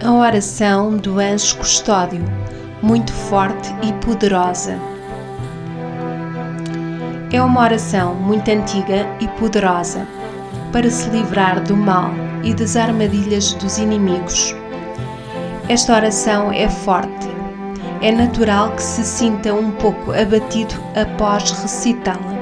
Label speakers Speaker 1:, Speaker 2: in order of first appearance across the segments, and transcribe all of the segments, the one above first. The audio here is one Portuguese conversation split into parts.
Speaker 1: A oração do anjo custódio, muito forte e poderosa. É uma oração muito antiga e poderosa para se livrar do mal e das armadilhas dos inimigos. Esta oração é forte. É natural que se sinta um pouco abatido após recitá-la.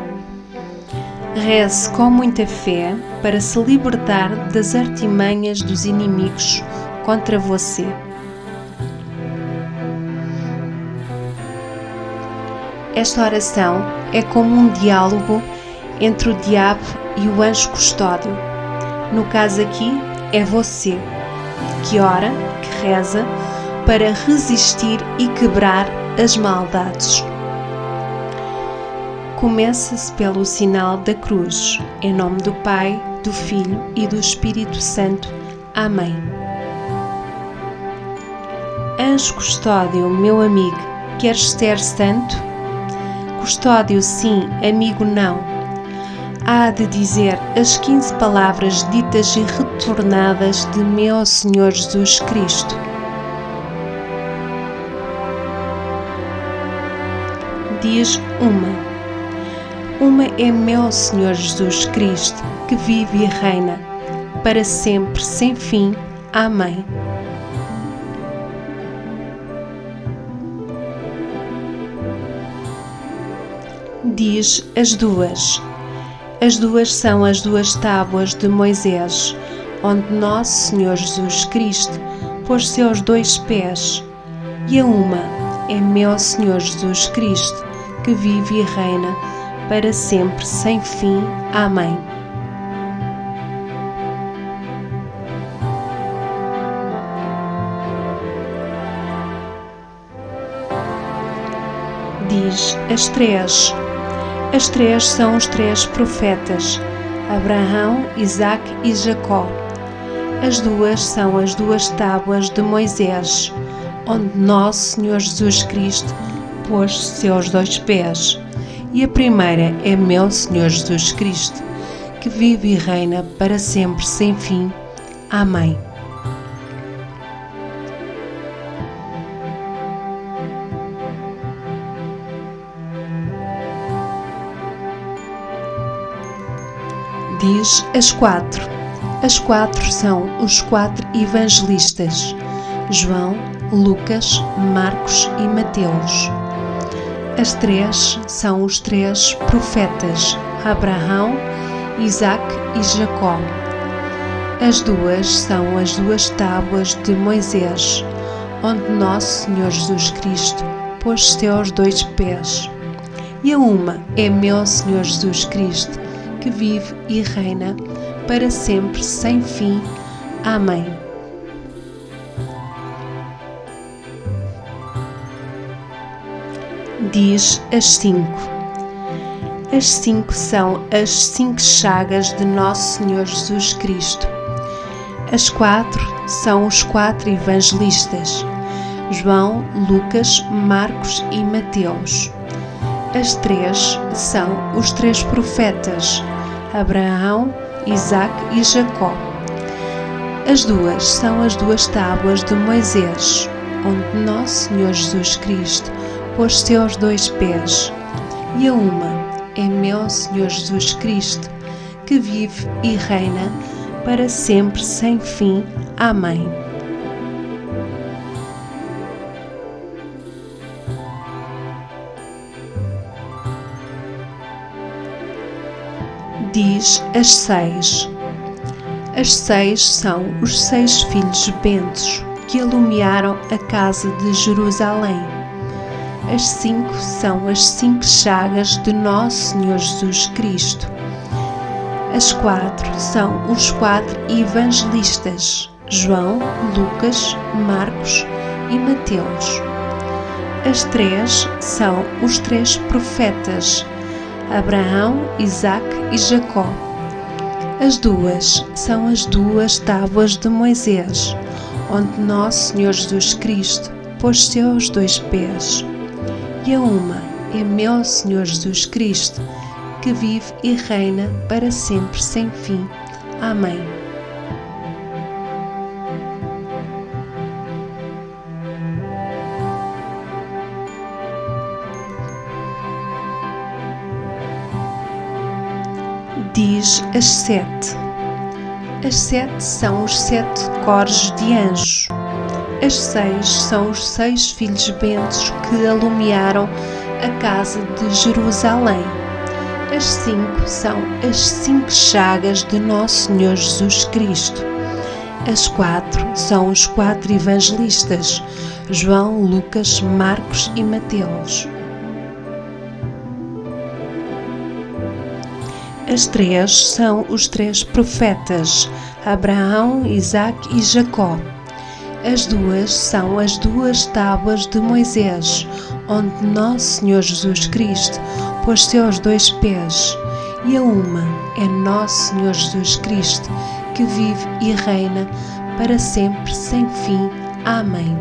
Speaker 1: Reze com muita fé para se libertar das artimanhas dos inimigos contra você. Esta oração é como um diálogo entre o diabo e o anjo custódio. No caso aqui, é você que ora, que reza, para resistir e quebrar as maldades. Começa-se pelo sinal da cruz, em nome do Pai, do Filho e do Espírito Santo. Amém. Anjo custódio, meu amigo, queres ser santo? Custódio sim, amigo não. Há de dizer as 15 palavras ditas e retornadas de meu Senhor Jesus Cristo. Diz uma é meu Senhor Jesus Cristo, que vive e reina, para sempre, sem fim. Amém. Diz as duas. As duas são as duas tábuas de Moisés, onde nosso Senhor Jesus Cristo pôs seus 2 pés. E a uma é meu Senhor Jesus Cristo, que vive e reina, para sempre, sem fim. Amém. Diz as 3. As 3 são os 3 profetas, Abraão, Isaque e Jacó. As 2 são as 2 tábuas de Moisés, onde nosso Senhor Jesus Cristo pôs seus 2 pés. E a primeira é meu Senhor Jesus Cristo, que vive e reina para sempre, sem fim. Amém. Diz as 4. As 4 são os 4 evangelistas, João, Lucas, Marcos e Mateus. As 3 são os 3 profetas, Abraão, Isaque e Jacó. As 2 são as 2 tábuas de Moisés, onde nosso Senhor Jesus Cristo pôs seus 2 pés. E a uma é meu Senhor Jesus Cristo, que vive e reina para sempre, sem fim. Amém. Diz as 5. As 5 são as 5 chagas de nosso Senhor Jesus Cristo. As 4 são os 4 evangelistas, João, Lucas, Marcos e Mateus. As 3 são os 3 profetas, Abraão, Isaque e Jacó. As 2 são as 2 tábuas de Moisés, onde nosso Senhor Jesus Cristo pôs seus 2 pés. E a uma é meu Senhor Jesus Cristo, que vive e reina para sempre, sem fim. Amém. Diz as 6. As 6 são os 6 filhos bentos que alumiaram a casa de Jerusalém. As 5 são as 5 chagas de nosso Senhor Jesus Cristo. As 4 são os 4 evangelistas, João, Lucas, Marcos e Mateus. As 3 são os 3 profetas, Abraão, Isaque e Jacó. As 2 são as 2 tábuas de Moisés, onde nosso Senhor Jesus Cristo pôs seus 2 pés. E a uma é meu Senhor Jesus Cristo, que vive e reina para sempre, sem fim. Amém. Diz as sete. As sete são os sete cores de anjos. As seis são os 6 filhos bentos que alumiaram a casa de Jerusalém. As 5 são as 5 chagas de Nosso Senhor Jesus Cristo. As 4 são os 4 evangelistas, João, Lucas, Marcos e Mateus. As 3 são os 3 profetas, Abraão, Isaque e Jacó. As 2 são as 2 tábuas de Moisés, onde Nosso Senhor Jesus Cristo pôs seus 2 pés. E a uma é Nosso Senhor Jesus Cristo, que vive e reina para sempre, sem fim. Amém.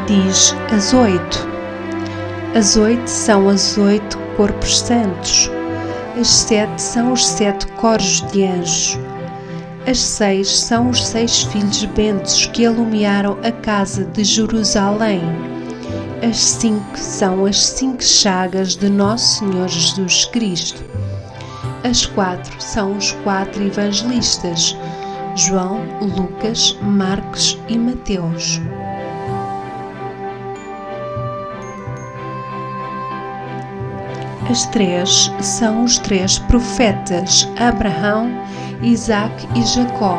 Speaker 1: Diz as 8. As 8 são as 8 corpos santos. As 7 são os 7 coros de anjos. As 6 são os 6 filhos bentos que alumiaram a casa de Jerusalém. As 5 são as 5 chagas de Nosso Senhor Jesus Cristo. As 4 são os 4 evangelistas, João, Lucas, Marcos e Mateus. As 3 são os 3 profetas, Abraão, Isaque e Jacó.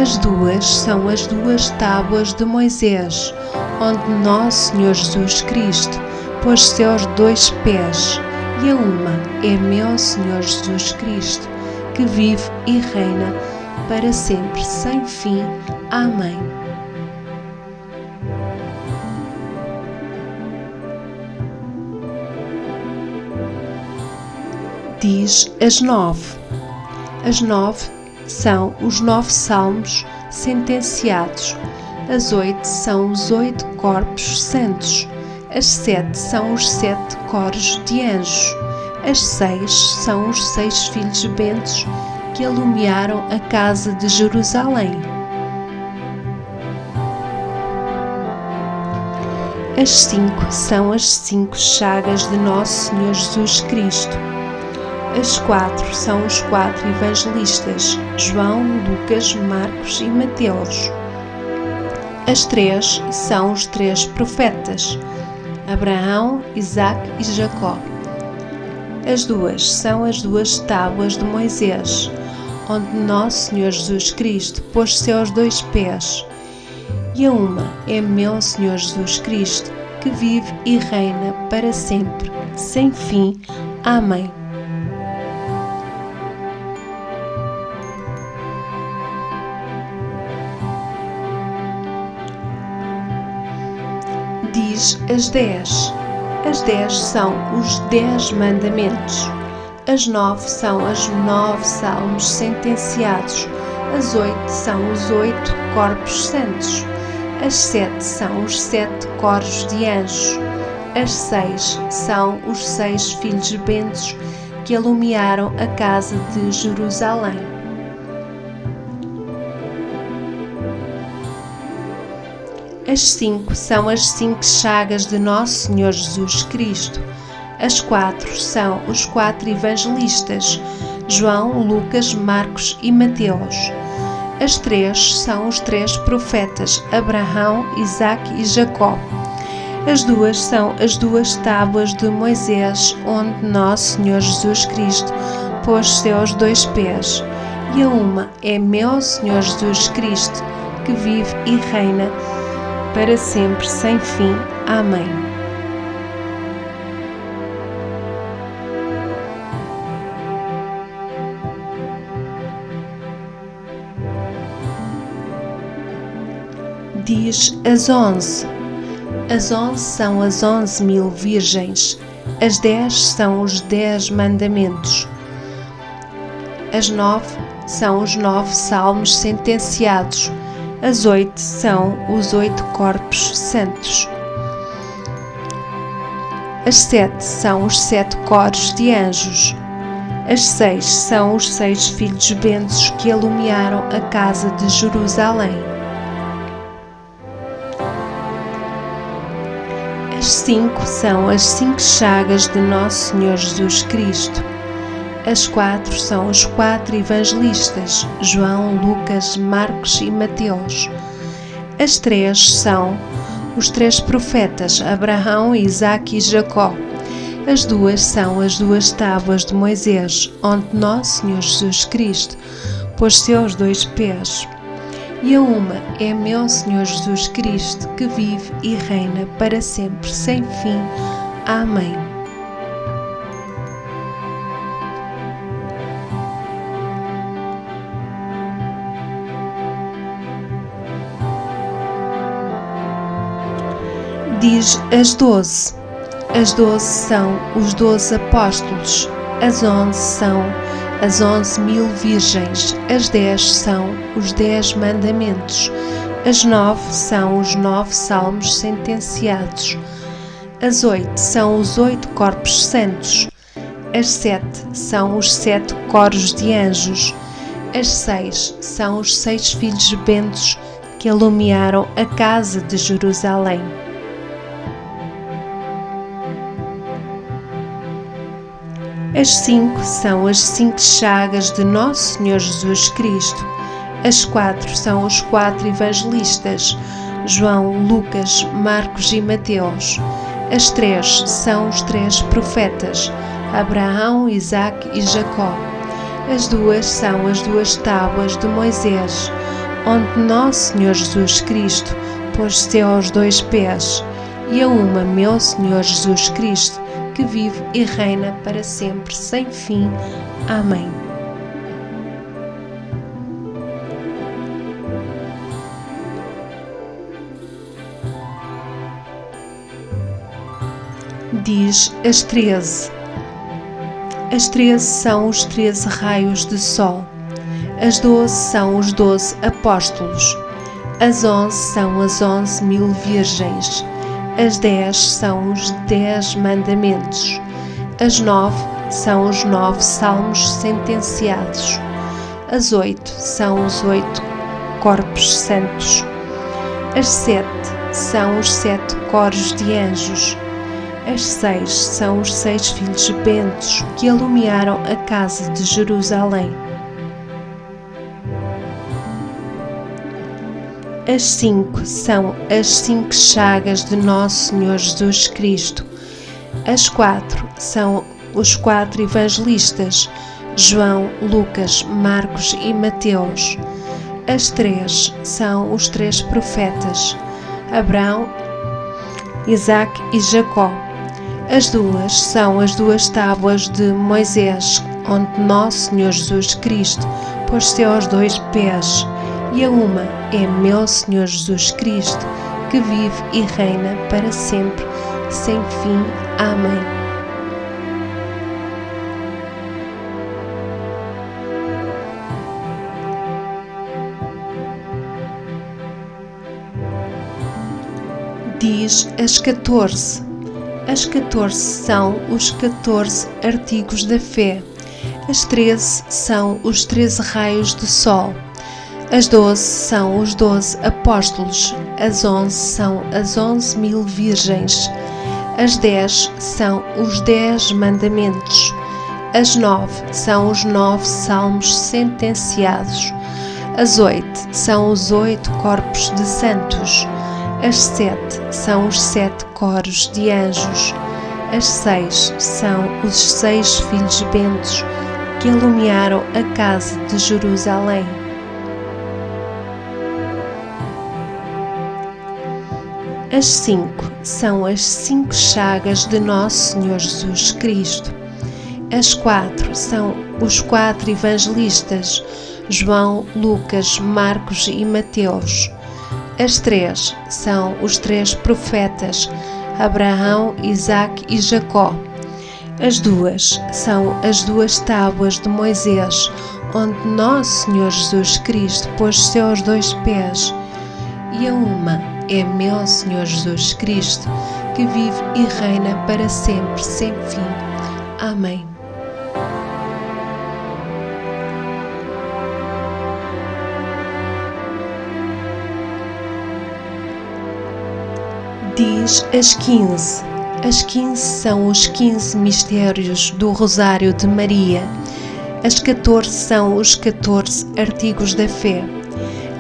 Speaker 1: As 2 são as 2 tábuas de Moisés, onde Nosso Senhor Jesus Cristo pôs seus 2 pés. E a uma é meu Senhor Jesus Cristo, que vive e reina para sempre, sem fim. Amém. Diz as 9. As 9 são os 9 salmos sentenciados. As 8 são os 8 corpos santos. As 7 são os 7 coros de anjos. As 6 são os 6 filhos bentos que alumiaram a casa de Jerusalém. As 5 são as 5 chagas de Nosso Senhor Jesus Cristo. As 4 são os 4 evangelistas, João, Lucas, Marcos e Mateus. As 3 são os 3 profetas, Abraão, Isaque e Jacó. As 2 são as 2 tábuas de Moisés, onde Nosso Senhor Jesus Cristo pôs seus 2 pés. E a uma é meu Senhor Jesus Cristo, que vive e reina para sempre, sem fim. Amém. Diz as 10. As 10 são os 10 mandamentos. As 9 são os 9 salmos sentenciados. As 8 são os 8 corpos santos. As 7 são os 7 coros de anjos. As 6 são os 6 filhos bentos que alumiaram a casa de Jerusalém. As 5 são as 5 chagas de Nosso Senhor Jesus Cristo. As 4 são os 4 evangelistas, João, Lucas, Marcos e Mateus. As 3 são os 3 profetas, Abraão, Isaque e Jacó. As 2 são as 2 tábuas de Moisés, onde Nosso Senhor Jesus Cristo pôs seus 2 pés. E a uma é meu Senhor Jesus Cristo, que vive e reina para sempre, sem fim. Amém. Diz as 11. As 11 são as 11.000 virgens. As 10 são os 10 mandamentos. As 9 são os 9 salmos sentenciados. As 8 são os 8 corpos santos. As 7 são os 7 coros de anjos. As 6 são os 6 filhos bentos que alumiaram a casa de Jerusalém. As 5 são as 5 chagas de Nosso Senhor Jesus Cristo. As 4 são os 4 evangelistas, João, Lucas, Marcos e Mateus. As 3 são os 3 profetas, Abraão, Isaque e Jacó. As 2 são as 2 tábuas de Moisés, onde Nosso Senhor Jesus Cristo pôs seus 2 pés. E a uma é meu Senhor Jesus Cristo, que vive e reina para sempre, sem fim. Amém. Diz as 12. As 12 são os 12 apóstolos. As 11 são as 11.000 virgens. As 10 são os 10 mandamentos. As 9 são os 9 salmos sentenciados. As 8 são os 8 corpos santos. As 7 são os 7 coros de anjos. As 6 são os 6 filhos bentos que alumiaram a casa de Jerusalém. As 5 são as 5 chagas de Nosso Senhor Jesus Cristo. As 4 são os 4 evangelistas, João, Lucas, Marcos e Mateus. As 3 são os 3 profetas, Abraão, Isaque e Jacó. As 2 são as 2 tábuas de Moisés, onde Nosso Senhor Jesus Cristo pôs seus 2 pés. E a uma, meu Senhor Jesus Cristo, que vive e reina para sempre, sem fim. Amém. Diz as 13. As 13 são os 13 raios de sol. As 12 são os 12 apóstolos. As 11 são as 11.000 virgens. As 10 são os 10 mandamentos. As 9 são os 9 salmos sentenciados. As 8 são os 8 corpos santos. As 7 são os 7 coros de anjos. As 6 são os 6 filhos bentos que alumiaram a casa de Jerusalém. As 5 são as 5 chagas de Nosso Senhor Jesus Cristo. As 4 são os 4 evangelistas, João, Lucas, Marcos e Mateus. As 3 são os 3 profetas, Abraão, Isaque e Jacó. As 2 são as 2 tábuas de Moisés, onde Nosso Senhor Jesus Cristo pôs seus 2 pés. E a uma é meu Senhor Jesus Cristo, que vive e reina para sempre, sem fim. Amém. Diz as 14. As 14 são os 14 artigos da fé. As 13 são os 13 raios do sol. As 12 são os 12 apóstolos. As 11 são as 11.000 virgens. As 10 são os 10 mandamentos. As 9 são os 9 salmos sentenciados. As 8 são os 8 corpos de santos. As 7 são os 7 coros de anjos. As 6 são os 6 filhos bentos que alumiaram a casa de Jerusalém. As 5 são as 5 chagas de Nosso Senhor Jesus Cristo. As 4 são os 4 evangelistas, João, Lucas, Marcos e Mateus. As 3 são os 3 profetas, Abraão, Isaque e Jacó. As 2 são as 2 tábuas de Moisés, onde Nosso Senhor Jesus Cristo pôs seus 2 pés. E a uma é meu Senhor Jesus Cristo, que vive e reina para sempre, sem fim. Amém. Diz as 15. As 15 são os 15 mistérios do Rosário de Maria. As 14 são os 14 artigos da fé.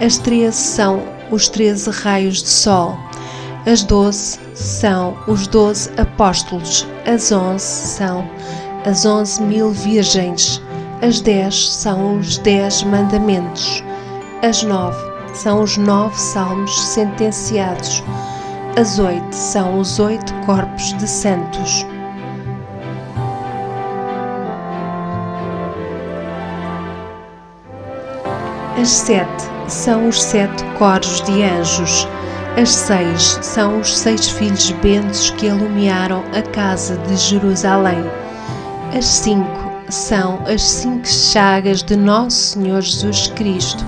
Speaker 1: As 13 são os 13 raios de sol. As 12 são os 12 apóstolos. As 11 são as 11.000 virgens. As 10 são os 10 mandamentos. As 9 são os 9 salmos sentenciados. As 8 são os 8 corpos de santos. As 7 são os 7 coros de anjos. As 6 são os 6 filhos bentos que alumiaram a casa de Jerusalém. As 5 são as 5 chagas de Nosso Senhor Jesus Cristo.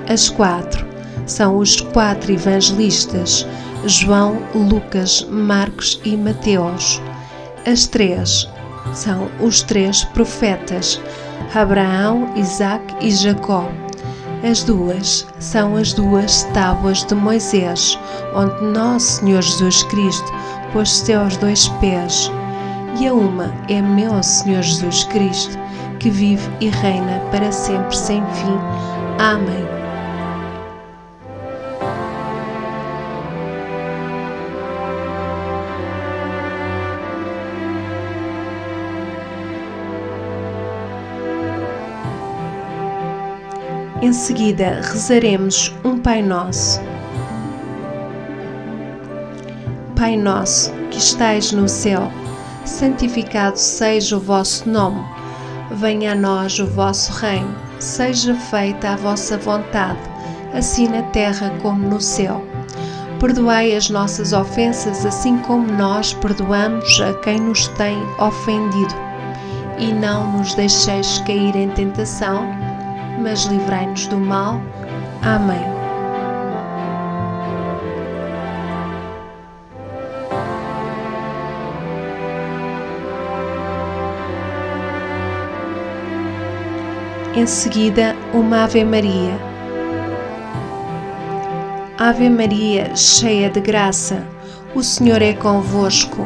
Speaker 1: As 4 são os 4 evangelistas, João, Lucas, Marcos e Mateus. As 3 são os 3 profetas, Abraão, Isaque e Jacó. As 2 são as 2 tábuas de Moisés, onde Nosso Senhor Jesus Cristo pôs seus 2 pés. E a uma é meu Senhor Jesus Cristo, que vive e reina para sempre sem fim. Amém. Em seguida, rezaremos um Pai Nosso. Pai nosso, que estais no céu, santificado seja o vosso nome. Venha a nós o vosso reino. Seja feita a vossa vontade, assim na terra como no céu. Perdoai as nossas ofensas, assim como nós perdoamos a quem nos tem ofendido. E não nos deixeis cair em tentação, mas livrai-nos do mal. Amém. Em seguida, uma Ave Maria. Ave Maria, cheia de graça, o Senhor é convosco.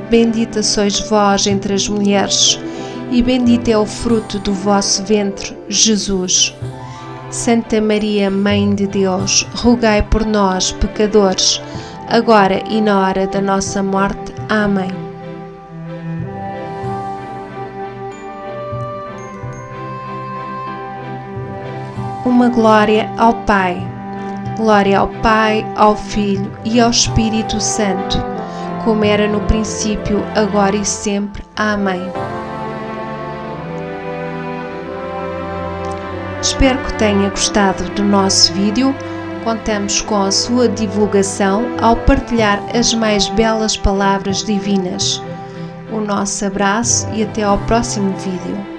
Speaker 1: Bendita sois vós entre as mulheres, e bendito é o fruto do vosso ventre, Jesus. Santa Maria, Mãe de Deus, rogai por nós, pecadores, agora e na hora da nossa morte. Amém. Uma glória ao Pai. Glória ao Pai, ao Filho e ao Espírito Santo, como era no princípio, agora e sempre. Amém. Espero que tenha gostado do nosso vídeo. Contamos com a sua divulgação ao partilhar as mais belas palavras divinas. O nosso abraço e até ao próximo vídeo.